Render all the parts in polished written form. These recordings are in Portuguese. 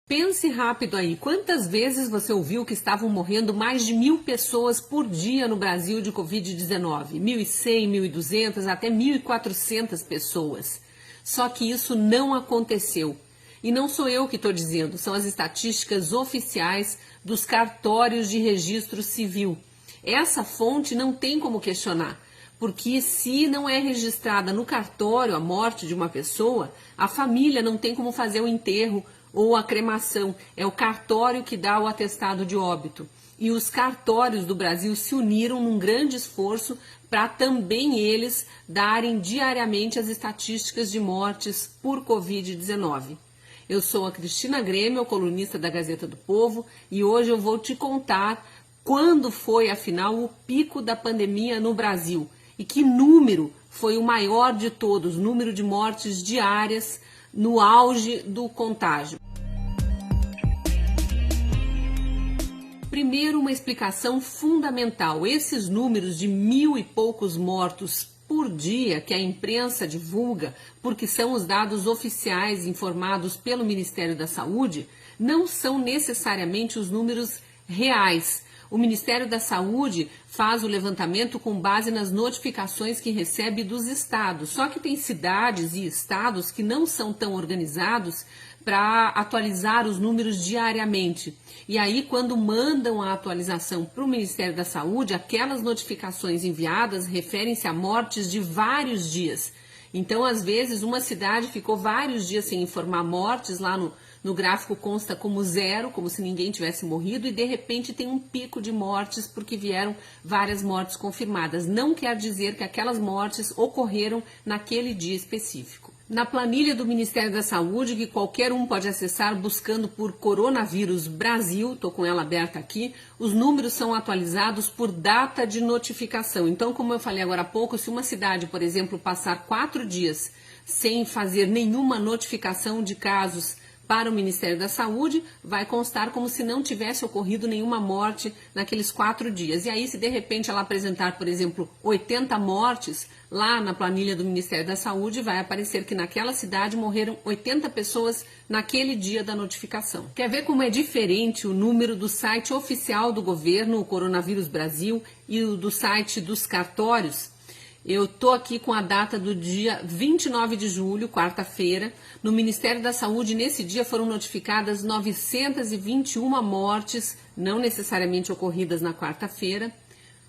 Pense rápido aí, quantas vezes você ouviu que estavam morrendo mais de 1.000 pessoas por dia no Brasil de Covid-19? 1.100, 1.200, até 1.400 pessoas. Só que isso não aconteceu. E não sou eu que estou dizendo, são as estatísticas oficiais dos cartórios de registro civil. Essa fonte não tem como questionar, porque se não é registrada no cartório a morte de uma pessoa, a família não tem como fazer o enterro ou a cremação. É o cartório que dá o atestado de óbito. E os cartórios do Brasil se uniram num grande esforço para também eles darem diariamente as estatísticas de mortes por Covid-19. Eu sou a Cristina Grêmio, colunista da Gazeta do Povo, e hoje eu vou te contar quando foi, afinal, o pico da pandemia no Brasil e que número foi o maior de todos, número de mortes diárias no auge do contágio. Primeiro, uma explicação fundamental. Esses números de 1.000 e poucos mortos por dia que a imprensa divulga, porque são os dados oficiais informados pelo Ministério da Saúde, não são necessariamente os números reais. O Ministério da Saúde faz o levantamento com base nas notificações que recebe dos estados. Só que tem cidades e estados que não são tão organizados para atualizar os números diariamente. E aí, quando mandam a atualização para o Ministério da Saúde, aquelas notificações enviadas referem-se a mortes de vários dias. Então, às vezes, uma cidade ficou vários dias sem informar mortes, lá no gráfico consta como 0, como se ninguém tivesse morrido, e de repente tem um pico de mortes porque vieram várias mortes confirmadas. Não quer dizer que aquelas mortes ocorreram naquele dia específico. Na planilha do Ministério da Saúde, que qualquer um pode acessar buscando por Coronavírus Brasil, estou com ela aberta aqui, os números são atualizados por data de notificação. Então, como eu falei agora há pouco, se uma cidade, por exemplo, passar 4 dias sem fazer nenhuma notificação de casos para o Ministério da Saúde, vai constar como se não tivesse ocorrido nenhuma morte naqueles 4 dias. E aí, se de repente ela apresentar, por exemplo, 80 mortes, lá na planilha do Ministério da Saúde vai aparecer que naquela cidade morreram 80 pessoas naquele dia da notificação. Quer ver como é diferente o número do site oficial do governo, o Coronavírus Brasil, e o do site dos cartórios? Eu estou aqui com a data do dia 29 de julho, quarta-feira. No Ministério da Saúde, nesse dia, foram notificadas 921 mortes, não necessariamente ocorridas na quarta-feira,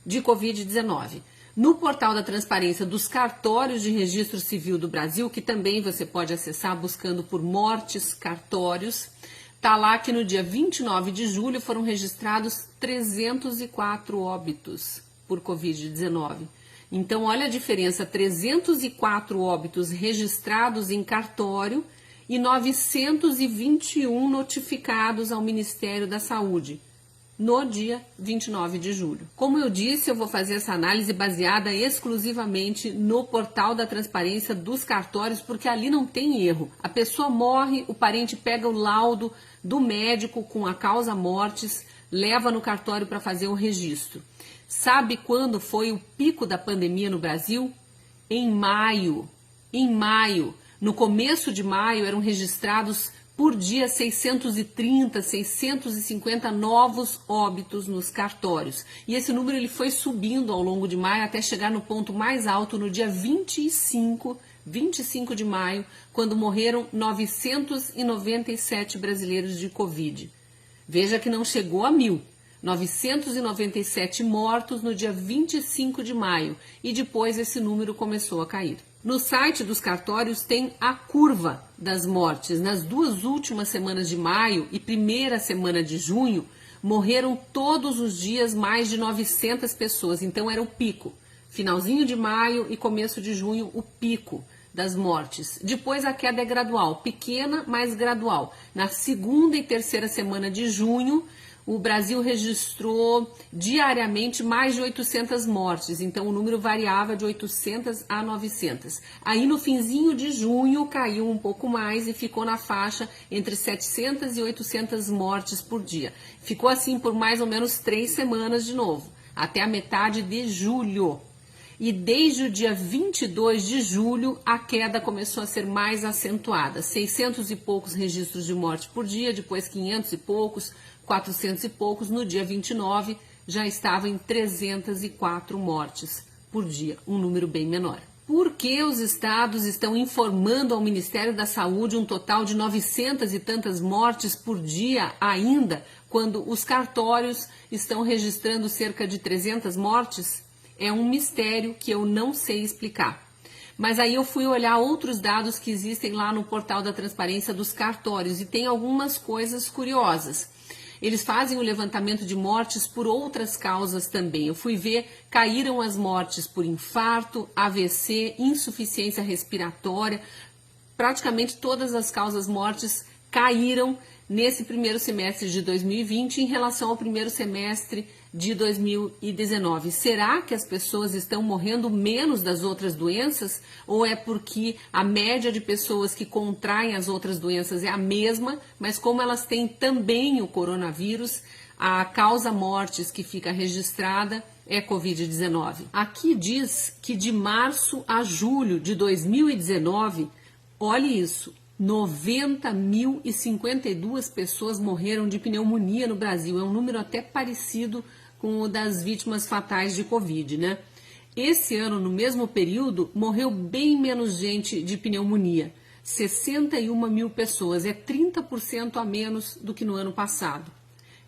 de Covid-19. No portal da transparência dos cartórios de registro civil do Brasil, que também você pode acessar buscando por mortes cartórios, está lá que no dia 29 de julho foram registrados 304 óbitos por Covid-19. Então, olha a diferença, 304 óbitos registrados em cartório e 921 notificados ao Ministério da Saúde no dia 29 de julho. Como eu disse, eu vou fazer essa análise baseada exclusivamente no portal da transparência dos cartórios, porque ali não tem erro. A pessoa morre, o parente pega o laudo do médico com a causa mortis, leva no cartório para fazer o registro. Sabe quando foi o pico da pandemia no Brasil? Em maio. Em maio. No começo de maio eram registrados por dia 630, 650 novos óbitos nos cartórios. E esse número ele foi subindo ao longo de maio até chegar no ponto mais alto no dia 25 de maio, quando morreram 997 brasileiros de Covid. Veja que não chegou a 1.000. 997 mortos no dia 25 de maio e depois esse número começou a cair. No site dos cartórios tem a curva das mortes. Nas 2 últimas semanas de maio e primeira semana de junho, morreram todos os dias mais de 900 pessoas, então era o pico. Finalzinho de maio e começo de junho, o pico das mortes. Depois a queda é gradual, pequena, mas gradual. Na segunda e terceira semana de junho, o Brasil registrou diariamente mais de 800 mortes, então o número variava de 800 a 900. Aí no finzinho de junho caiu um pouco mais e ficou na faixa entre 700 e 800 mortes por dia. Ficou assim por mais ou menos 3 semanas de novo, até a metade de julho. e desde o dia 22 de julho a queda começou a ser mais acentuada. 600 e poucos registros de morte por dia, depois 500 e poucos, 400 e poucos, no dia 29 já estava em 304 mortes por dia, um número bem menor. Por que os estados estão informando ao Ministério da Saúde um total de 900 e tantas mortes por dia ainda, quando os cartórios estão registrando cerca de 300 mortes? É um mistério que eu não sei explicar. Mas aí eu fui olhar outros dados que existem lá no portal da transparência dos cartórios e tem algumas coisas curiosas. Eles fazem o levantamento de mortes por outras causas também. Eu fui ver, caíram as mortes por infarto, AVC, insuficiência respiratória. Praticamente todas as causas mortes caíram nesse primeiro semestre de 2020 em relação ao primeiro semestre de 2019. Será que as pessoas estão morrendo menos das outras doenças? Ou é porque a média de pessoas que contraem as outras doenças é a mesma, mas como elas têm também o coronavírus, a causa mortes que fica registrada é Covid-19. Aqui diz que de março a julho de 2019, olhe isso, 90.052 pessoas morreram de pneumonia no Brasil. É um número até parecido com o das vítimas fatais de Covid, né? Esse ano, no mesmo período, morreu bem menos gente de pneumonia. 61 mil pessoas, é 30% a menos do que no ano passado.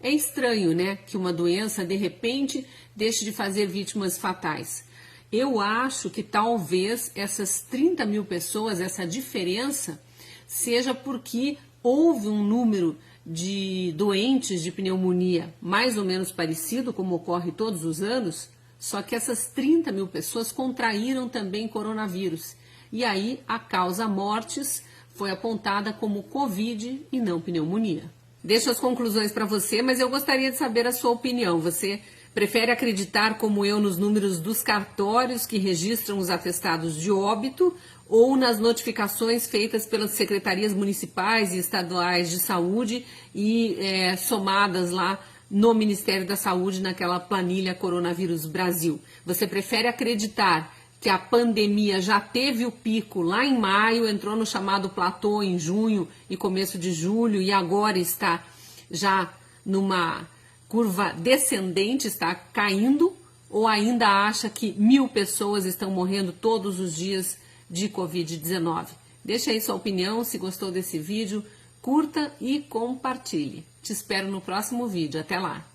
É estranho, né, que uma doença, de repente, deixe de fazer vítimas fatais. Eu acho que talvez essas 30 mil pessoas, essa diferença, seja porque houve um número de doentes de pneumonia mais ou menos parecido, como ocorre todos os anos, só que essas 30 mil pessoas contraíram também coronavírus. E aí a causa mortes foi apontada como Covid e não pneumonia. Deixo as conclusões para você, mas eu gostaria de saber a sua opinião. Você prefere acreditar, como eu, nos números dos cartórios que registram os atestados de óbito ou nas notificações feitas pelas secretarias municipais e estaduais de saúde e somadas lá no Ministério da Saúde, naquela planilha Coronavírus Brasil? Você prefere acreditar que a pandemia já teve o pico lá em maio, entrou no chamado platô em junho e começo de julho e agora está já numa curva descendente, está caindo, ou ainda acha que 1.000 pessoas estão morrendo todos os dias de Covid-19? Deixa aí sua opinião, se gostou desse vídeo, curta e compartilhe. Te espero no próximo vídeo. Até lá!